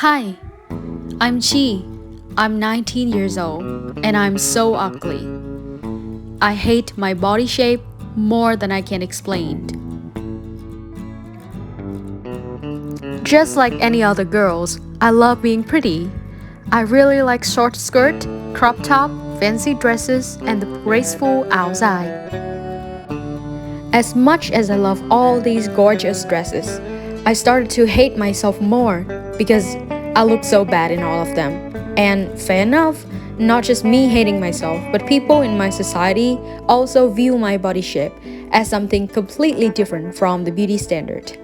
Hi, I'm Chi. I'm 19 years old and I'm so ugly. I hate my body shape more than I can explain. Just like any other girls, I love being pretty. I really like short skirt, crop top, fancy dresses, and the graceful outside. As much as I love all these gorgeous dresses, I started to hate myself more because I look so bad in all of them. And fair enough, not just me hating myself, but people in my society also view my body shape as something completely different from the beauty standard.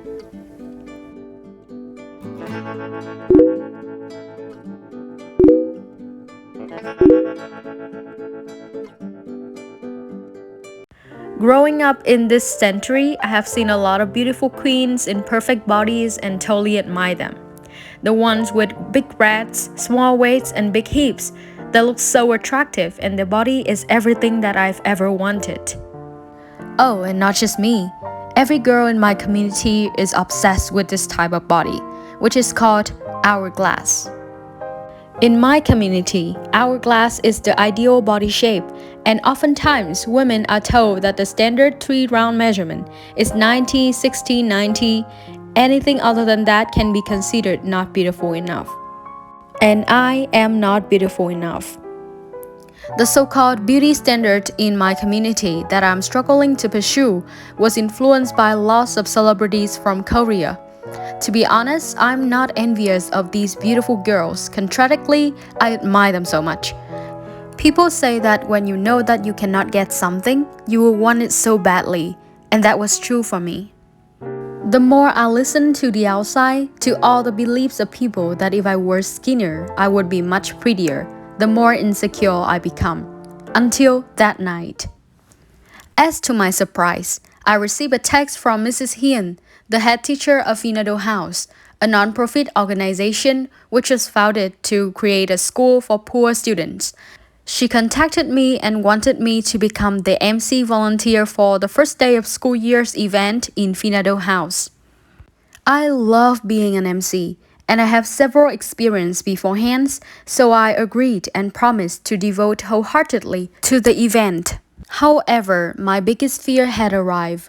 Growing up in this century, I have seen a lot of beautiful queens in perfect bodies and totally admire them. The ones with big breasts, small waists, and big hips that look so attractive, and their body is everything that I've ever wanted. Oh, and not just me. Every girl in my community is obsessed with this type of body, which is called hourglass. In my community, hourglass is the ideal body shape, and oftentimes women are told that the standard 3-round measurement is 90, 60, 90. Anything other than that can be considered not beautiful enough. And I am not beautiful enough. The so-called beauty standard in my community that I'm struggling to pursue was influenced by lots of celebrities from Korea. To be honest, I'm not envious of these beautiful girls. Contradictorily, I admire them so much. People say that when you know that you cannot get something, you will want it so badly, and that was true for me. The more I listen to the outside, to all the beliefs of people that if I were skinnier, I would be much prettier, the more insecure I become. Until that night. As to my surprise, I received a text from Mrs. Hien, the head teacher of Finado House, a non-profit organization which was founded to create a school for poor students. She contacted me and wanted me to become the MC volunteer for the first day of school year's event in Finado House. I love being an MC, and I have several experiences beforehand, so I agreed and promised to devote wholeheartedly to the event. However, my biggest fear had arrived.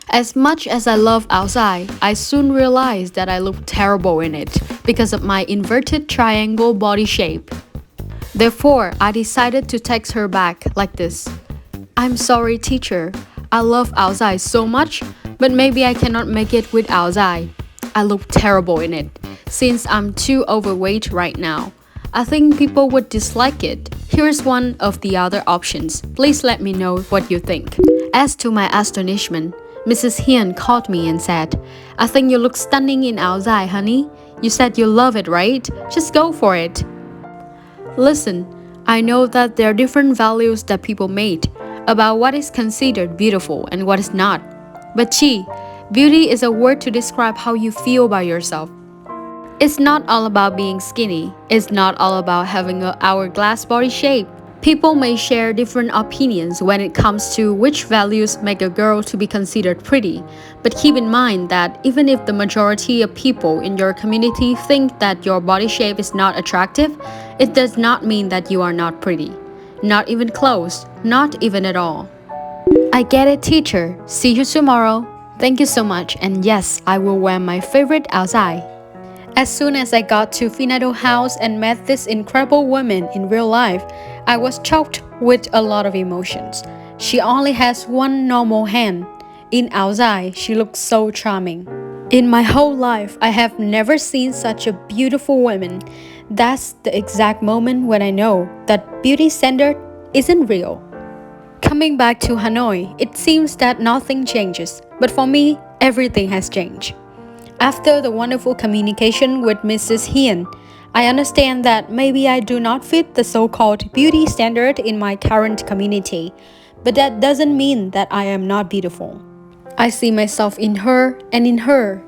As much as I love outside, I soon realized that I looked terrible in it because of my inverted triangle body shape. Therefore, I decided to text her back like this. I'm sorry, teacher. I love outside so much, but maybe I cannot make it with outside. I look terrible in it, since I'm too overweight right now. I think people would dislike it. Here's one of the other options. Please let me know what you think. As to my astonishment, Mrs. Hien called me and said, I think you look stunning in outside, honey. You said you love it, right? Just go for it. Listen, I know that there are different values that people made about what is considered beautiful and what is not. But Chi, beauty is a word to describe how you feel about yourself. It's not all about being skinny. It's not all about having an hourglass body shape. People may share different opinions when it comes to which values make a girl to be considered pretty, but keep in mind that even if the majority of people in your community think that your body shape is not attractive, it does not mean that you are not pretty. Not even close, not even at all. I get it, teacher. See you tomorrow. Thank you so much, and yes, I will wear my favorite outside. As soon as I got to Finado House and met this incredible woman in real life, I was choked with a lot of emotions. She only has one normal hand. In outside, she looks so charming. In my whole life, I have never seen such a beautiful woman. That's the exact moment when I know that beauty standard isn't real. Coming back to Hanoi, it seems that nothing changes, but for me, everything has changed. After the wonderful communication with Mrs. Hien, I understand that maybe I do not fit the so-called beauty standard in my current community, but that doesn't mean that I am not beautiful. I see myself in her and in her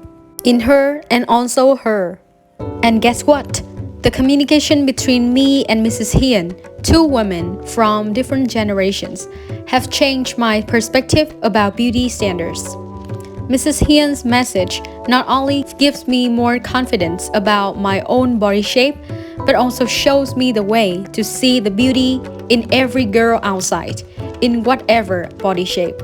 and also her. And guess what? The communication between me and Mrs. Hien, two women from different generations, have changed my perspective about beauty standards. Mrs. Hyun's message not only gives me more confidence about my own body shape, but also shows me the way to see the beauty in every girl outside, in whatever body shape.